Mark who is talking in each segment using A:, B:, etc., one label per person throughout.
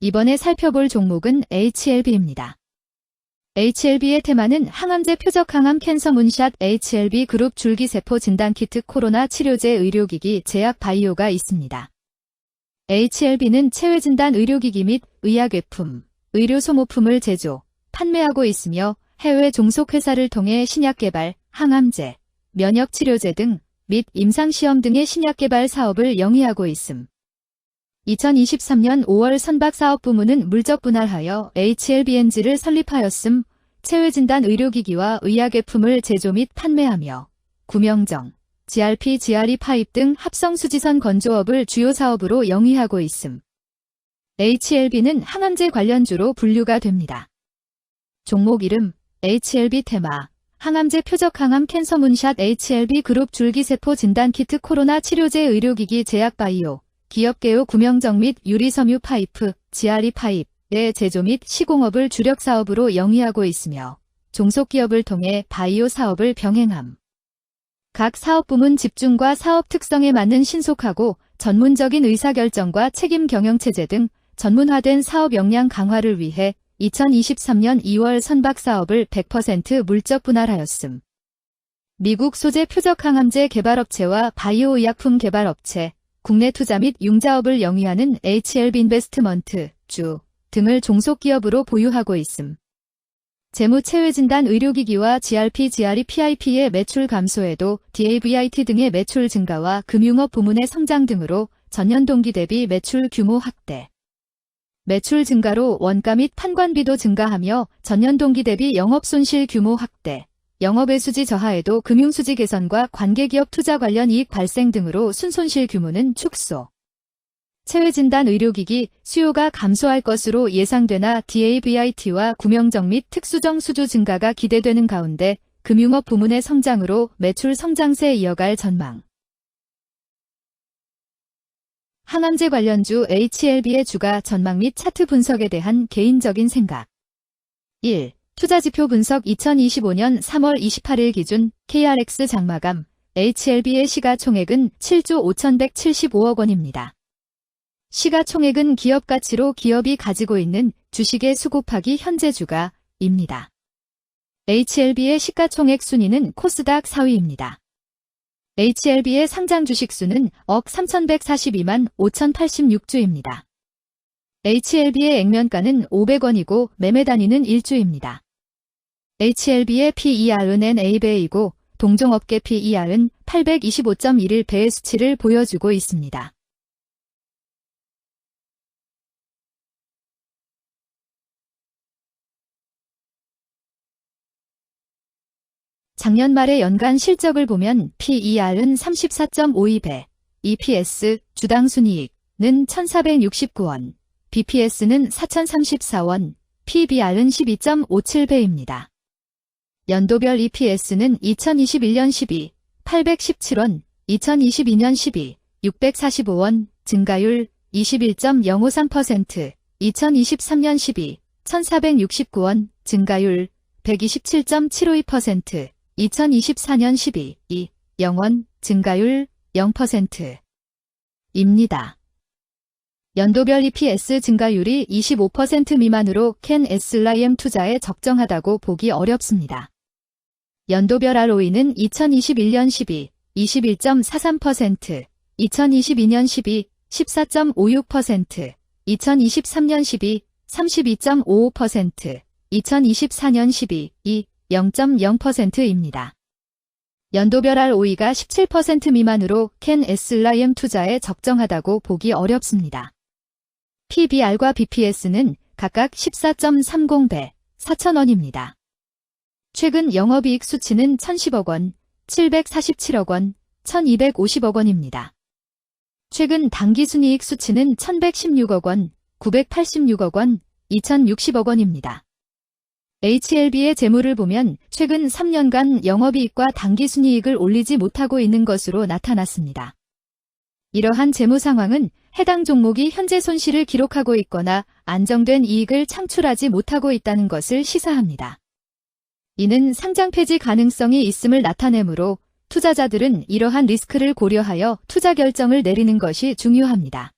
A: 이번에 살펴볼 종목은 HLB입니다. HLB의 테마는 항암제 표적 항암 캔서 문샷 HLB 그룹 줄기세포 진단키트 코로나 치료제 의료기기 제약 바이오가 있습니다. HLB는 체외진단 의료기기 및 의약외품, 의료소모품을 제조, 판매하고 있으며 해외 종속회사를 통해 신약 개발, 항암제, 면역치료제 등 및 임상시험 등의 신약 개발 사업을 영위하고 있음. 2023년 5월 선박사업부문은 물적 분할하여 HLBNG를 설립하였음. 체외진단 의료기기와 의약외품을 제조 및 판매하며 구명정, GRP, GRE 파입 등 합성수지선 건조업을 주요 사업으로 영위하고 있음. HLB는 항암제 관련주로 분류가 됩니다. 종목 이름 HLB 테마 항암제 표적 항암 캔서 문샷 HLB 그룹 줄기세포 진단키트 코로나 치료제 의료기기 제약 바이오 기업 개요 구명정 및 유리섬유 파이프, GRE 파입의 제조 및 시공업을 주력 사업으로 영위하고 있으며 종속기업을 통해 바이오 사업을 병행함. 각 사업부문 집중과 사업 특성에 맞는 신속하고 전문적인 의사결정과 책임 경영체제 등 전문화된 사업 역량 강화를 위해 2023년 2월 선박사업을 100% 물적 분할하였음. 미국 소재 표적 항암제 개발업체와 바이오 의약품 개발업체, 국내 투자 및 융자업을 영위하는 HLB 인베스트먼트, 주 등을 종속기업으로 보유하고 있음. 재무체외진단 의료기기와 GRP, GRE, PIP의 매출 감소에도 DAVIT 등의 매출 증가와 금융업 부문의 성장 등으로 전년 동기 대비 매출 규모 확대. 매출 증가로 원가 및 판관비도 증가하며 전년 동기 대비 영업손실 규모 확대, 영업외수지 저하에도 금융수지 개선과 관계기업 투자 관련 이익 발생 등으로 순손실 규모는 축소. 체외진단 의료기기 수요가 감소할 것으로 예상되나 DAVIT와 구명정 및 특수정 수주 증가가 기대되는 가운데 금융업 부문의 성장으로 매출 성장세 이어갈 전망. 항암제 관련주 HLB의 주가 전망 및 차트 분석에 대한 개인적인 생각. 1. 투자지표 분석 2025년 3월 28일 기준 KRX 장마감 HLB의 시가총액은 7조 5,175억 원입니다. 시가총액은 기업가치로 기업이 가지고 있는 주식의 수 곱하기 현재 주가입니다. HLB의 시가총액 순위는 코스닥 4위입니다. HLB의 상장 주식수는 억 3,142만 5,086주입니다. HLB의 액면가는 500원이고 매매 단위는 1주입니다. HLB의 PER은 NA배이고 동종업계 PER은 825.11배의 수치를 보여주고 있습니다. 작년 말의 연간 실적을 보면 PER은 34.52배, EPS, 주당 순이익은 1,469원, BPS는 4,034원, PBR은 12.57배입니다. 연도별 EPS는 2021년 12, 817원, 2022년 12, 645원, 증가율 21.053%, 2023년 12, 1,469원, 증가율 127.752%, 2024년 12, 0원, 증가율 0%입니다. 연도별 EPS 증가율이 25% 미만으로 캔 SLIM 투자에 적정하다고 보기 어렵습니다. 연도별 ROE는 2021년 12, 21.43%, 2022년 12, 14.56%, 2023년 12, 32.55%, 2024년 12, 0.0%입니다. 연도별 ROE가 17% 미만으로 캔 SLIM 투자에 적정하다고 보기 어렵습니다. PBR과 BPS는 각각 14.30배, 4,000원입니다. 최근 영업이익 수치는 1,010억 원, 747억 원, 1,250억 원입니다. 최근 당기순이익 수치는 1,116억 원, 986억 원, 2,060억 원입니다. HLB의 재무를 보면 최근 3년간 영업이익과 당기순이익을 올리지 못하고 있는 것으로 나타났습니다. 이러한 재무 상황은 해당 종목이 현재 손실을 기록하고 있거나 안정된 이익을 창출하지 못하고 있다는 것을 시사합니다. 이는 상장 폐지 가능성이 있음을 나타내므로 투자자들은 이러한 리스크를 고려하여 투자 결정을 내리는 것이 중요합니다.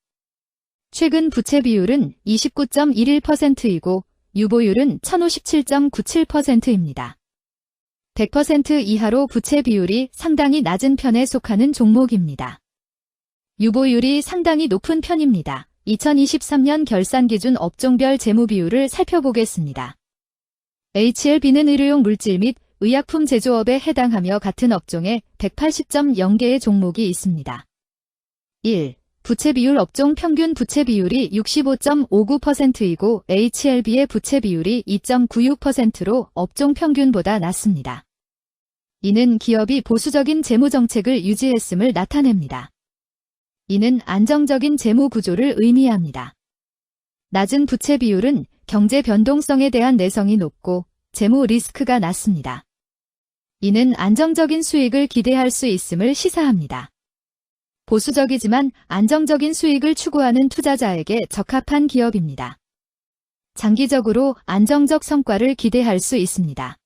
A: 최근 부채 비율은 29.11%이고 유보율은 1057.97%입니다. 100% 이하로 부채 비율이 상당히 낮은 편에 속하는 종목입니다. 유보율이 상당히 높은 편입니다. 2023년 결산 기준 업종별 재무 비율을 살펴보겠습니다. HLB는 의료용 물질 및 의약품 제조업에 해당하며 같은 업종에 180.0개의 종목이 있습니다. 1. 부채 비율 업종 평균 부채 비율이 65.59%이고 HLB의 부채 비율이 2.96%로 업종 평균보다 낮습니다. 이는 기업이 보수적인 재무 정책을 유지했음을 나타냅니다. 이는 안정적인 재무 구조를 의미합니다. 낮은 부채 비율은 경제 변동성에 대한 내성이 높고 재무 리스크가 낮습니다. 이는 안정적인 수익을 기대할 수 있음을 시사합니다. 보수적이지만 안정적인 수익을 추구하는 투자자에게 적합한 기업입니다. 장기적으로 안정적 성과를 기대할 수 있습니다.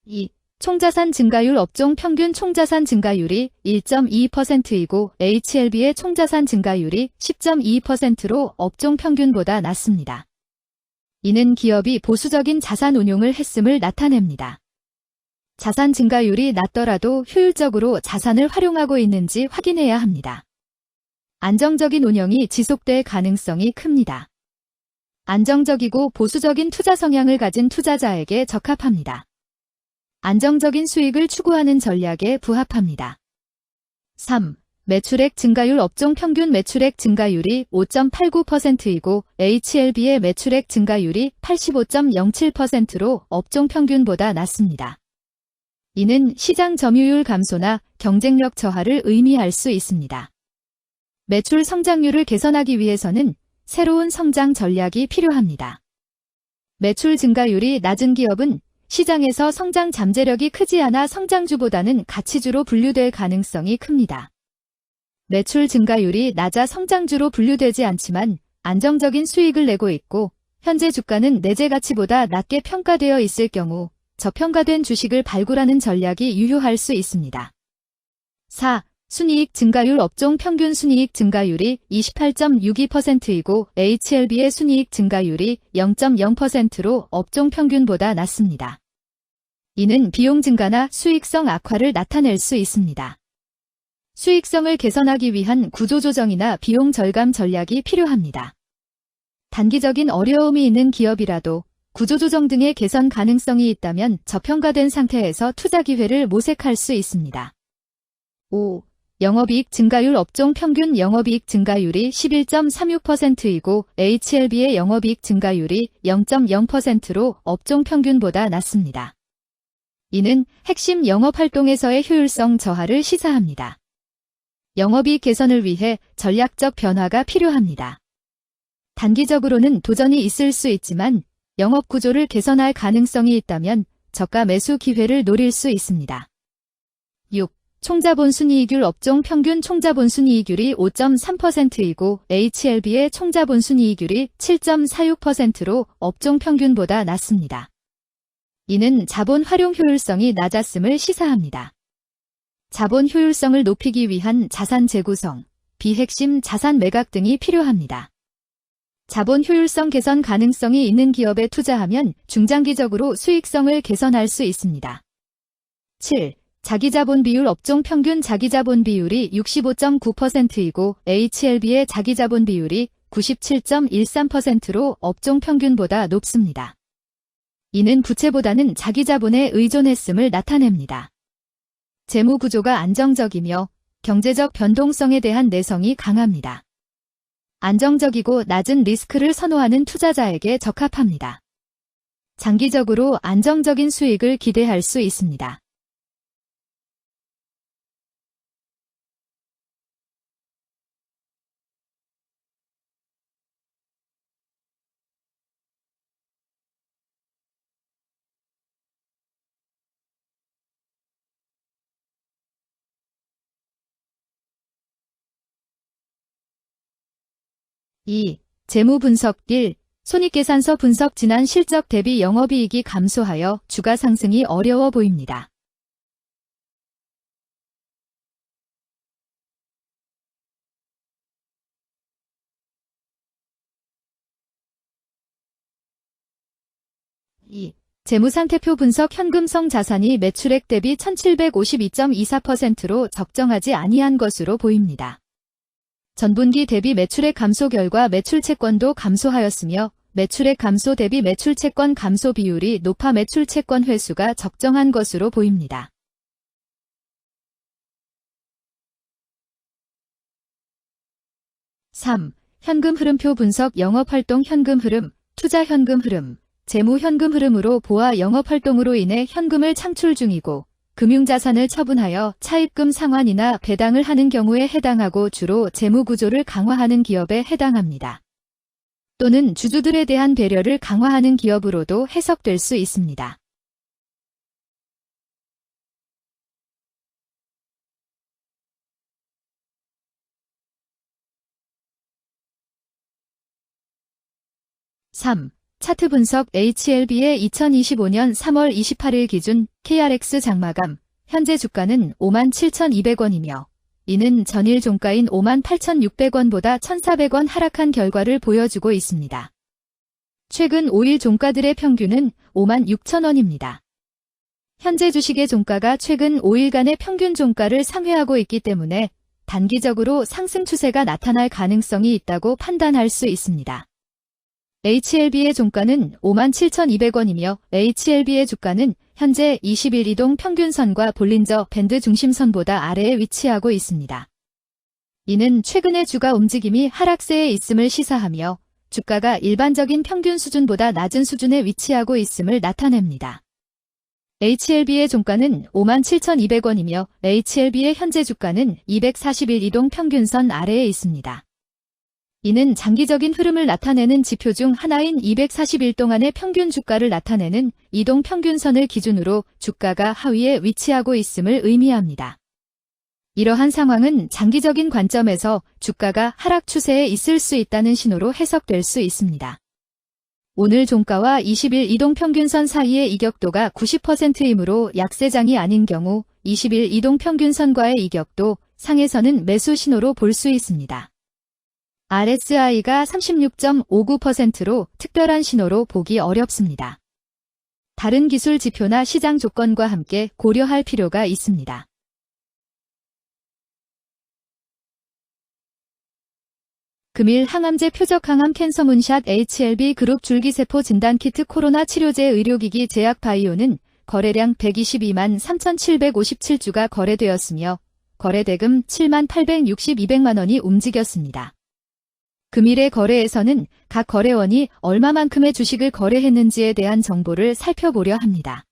A: 2. 총자산 증가율 업종 평균 총자산 증가율이 1.22%이고 HLB의 총자산 증가율이 10.22%로 업종 평균보다 낮습니다. 이는 기업이 보수적인 자산 운용을 했음을 나타냅니다. 자산 증가율이 낮더라도 효율적으로 자산을 활용하고 있는지 확인해야 합니다. 안정적인 운영이 지속될 가능성이 큽니다. 안정적이고 보수적인 투자 성향을 가진 투자자에게 적합합니다. 안정적인 수익을 추구하는 전략에 부합합니다. 3. 매출액 증가율 업종 평균 매출액 증가율이 5.89%이고 HLB의 매출액 증가율이 85.07%로 업종 평균보다 낮습니다. 이는 시장 점유율 감소나 경쟁력 저하를 의미할 수 있습니다. 매출 성장률을 개선하기 위해서는 새로운 성장 전략이 필요합니다. 매출 증가율이 낮은 기업은 시장에서 성장 잠재력이 크지 않아 성장주보다는 가치주로 분류될 가능성이 큽니다. 매출 증가율이 낮아 성장주로 분류되지 않지만 안정적인 수익을 내고 있고 현재 주가는 내재 가치보다 낮게 평가되어 있을 경우 저평가된 주식을 발굴하는 전략이 유효할 수 있습니다. 4. 순이익 증가율 업종 평균 순이익 증가율이 28.62%이고 HLB의 순이익 증가율이 0.0%로 업종 평균보다 낮습니다. 이는 비용 증가나 수익성 악화를 나타낼 수 있습니다. 수익성을 개선하기 위한 구조조정이나 비용 절감 전략이 필요합니다. 단기적인 어려움이 있는 기업이라도 구조조정 등의 개선 가능성이 있다면 저평가된 상태에서 투자 기회를 모색할 수 있습니다. 5. 영업이익 증가율 업종 평균 영업이익 증가율이 11.36%이고 HLB의 영업이익 증가율이 0.0%로 업종 평균보다 낮습니다. 이는 핵심 영업활동에서의 효율성 저하를 시사합니다. 영업이익 개선을 위해 전략적 변화가 필요합니다. 단기적으로는 도전이 있을 수 있지만 영업 구조를 개선할 가능성이 있다면 저가 매수 기회를 노릴 수 있습니다. 6. 총자본 순이익률 업종 평균 총자본 순이익률이 5.3%이고 HLB의 총자본 순이익률이 7.46%로 업종 평균보다 낮습니다. 이는 자본 활용 효율성이 낮았음을 시사합니다. 자본 효율성을 높이기 위한 자산 재구성, 비핵심 자산 매각 등이 필요합니다. 자본 효율성 개선 가능성이 있는 기업에 투자하면 중장기적으로 수익성을 개선할 수 있습니다. 7. 자기자본 비율 업종 평균 자기자본 비율이 65.9%이고 HLB의 자기자본 비율이 97.13%로 업종 평균보다 높습니다. 이는 부채보다는 자기자본에 의존했음을 나타냅니다. 재무 구조가 안정적이며 경제적 변동성에 대한 내성이 강합니다. 안정적이고 낮은 리스크를 선호하는 투자자에게 적합합니다. 장기적으로 안정적인 수익을 기대할 수 있습니다. (2) 재무 분석 1. 손익계산서 분석 지난 실적 대비 영업이익이 감소하여 주가 상승이 어려워 보입니다. 2. 재무상태표 분석. 현금성 자산이 매출액 대비 1752.24%로 적정하지 아니한 것으로 보입니다. 전분기 대비 매출액 감소 결과 매출채권도 감소하였으며 매출액 감소 대비 매출채권 감소 비율이 높아 매출채권 회수가 적정한 것으로 보입니다. 3. 현금 흐름표 분석. 영업활동 현금 흐름, 투자 현금 흐름, 재무 현금 흐름으로 보아 영업활동으로 인해 현금을 창출 중이고 금융자산을 처분하여 차입금 상환이나 배당을 하는 경우에 해당하고 주로 재무구조를 강화하는 기업에 해당합니다. 또는 주주들에 대한 배려를 강화하는 기업으로도 해석될 수 있습니다. (3) 차트 분석. HLB의 2025년 3월 28일 기준 KRX 장마감 현재 주가는 57,200원이며 이는 전일 종가인 58,600원보다 1,400원 하락한 결과를 보여주고 있습니다. 최근 5일 종가들의 평균은 56,000원입니다. 현재 주식의 종가가 최근 5일간의 평균 종가를 상회하고 있기 때문에 단기적으로 상승 추세가 나타날 가능성이 있다고 판단할 수 있습니다. HLB의 종가는 57,200원이며 HLB의 주가는 현재 20일 이동 평균선과 볼린저 밴드 중심선보다 아래에 위치하고 있습니다. 이는 최근의 주가 움직임이 하락세에 있음을 시사하며 주가가 일반적인 평균 수준보다 낮은 수준에 위치하고 있음을 나타냅니다. HLB의 종가는 57,200원이며 HLB의 현재 주가는 240일 이동 평균선 아래에 있습니다. 이는 장기적인 흐름을 나타내는 지표 중 하나인 241 동안의 평균 주가를 나타내는 이동 평균선을 기준으로 주가가 하위에 위치하고 있음을 의미합니다. 이러한 상황은 장기적인 관점에서 주가가 하락 추세에 있을 수 있다는 신호로 해석될 수 있습니다. 오늘 종가와 20일 이동 평균선 사이의 이격도가 90%이므로 약세장이 아닌 경우 20일 이동 평균선과의 이격도 상에서는 매수 신호로 볼 수 있습니다. RSI가 36.59%로 특별한 신호로 보기 어렵습니다. 다른 기술 지표나 시장 조건과 함께 고려할 필요가 있습니다. 금일 항암제 표적 항암 캔서 문샷 HLB 그룹 줄기세포 진단키트 코로나 치료제 의료기기 제약 바이오는 거래량 122만 3,757주가 거래되었으며 거래대금 7만 862백만 원이 움직였습니다. 금일의 거래에서는 각 거래원이 얼마만큼의 주식을 거래했는지에 대한 정보를 살펴보려 합니다.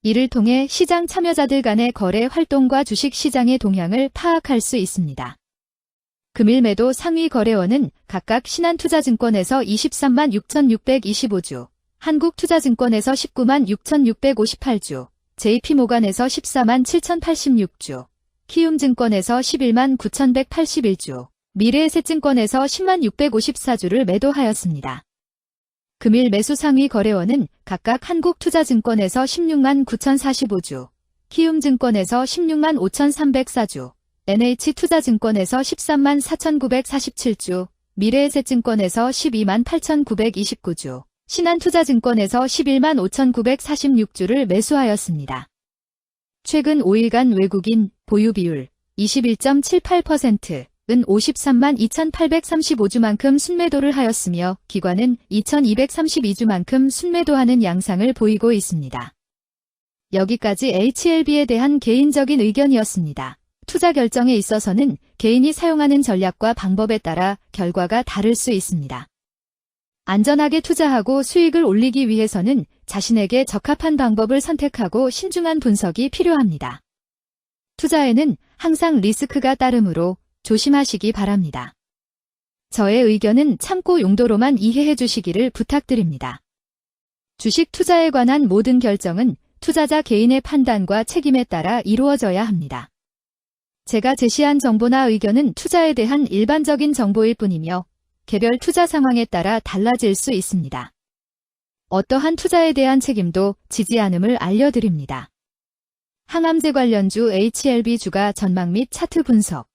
A: 이를 통해 시장 참여자들 간의 거래 활동과 주식 시장의 동향을 파악할 수 있습니다. 금일 매도 상위 거래원은 각각 신한투자증권에서 23만 6,625주, 한국투자증권에서 19만 6,658주, JP모간에서 14만 7,086주, 키움증권에서 11만 9,181주, 미래에셋증권에서 10만 654주를 매도하였습니다. 금일 매수 상위 거래원은 각각 한국투자증권에서 16만 9,045주, 키움증권에서 16만 5,304주, NH투자증권에서 13만 4,947주, 미래에셋증권에서 12만 8,929주, 신한투자증권에서 11만 5,946주를 매수하였습니다. 최근 5일간 외국인 보유 비율 21.78%, 은 53만 2,835주만큼 순매도를 하였으며 기관은 2,232주만큼 순매도하는 양상을 보이고 있습니다. 여기까지 HLB에 대한 개인적인 의견이었습니다. 투자 결정에 있어서는 개인이 사용하는 전략과 방법에 따라 결과가 다를 수 있습니다. 안전하게 투자하고 수익을 올리기 위해서는 자신에게 적합한 방법을 선택하고 신중한 분석이 필요합니다. 투자에는 항상 리스크가 따르므로 조심하시기 바랍니다. 저의 의견은 참고 용도로만 이해해 주시기를 부탁드립니다. 주식 투자에 관한 모든 결정은 투자자 개인의 판단과 책임에 따라 이루어져야 합니다. 제가 제시한 정보나 의견은 투자에 대한 일반적인 정보일 뿐이며 개별 투자 상황에 따라 달라질 수 있습니다. 어떠한 투자에 대한 책임도 지지 않음을 알려드립니다. 항암제 관련주 HLB 주가 전망 및 차트 분석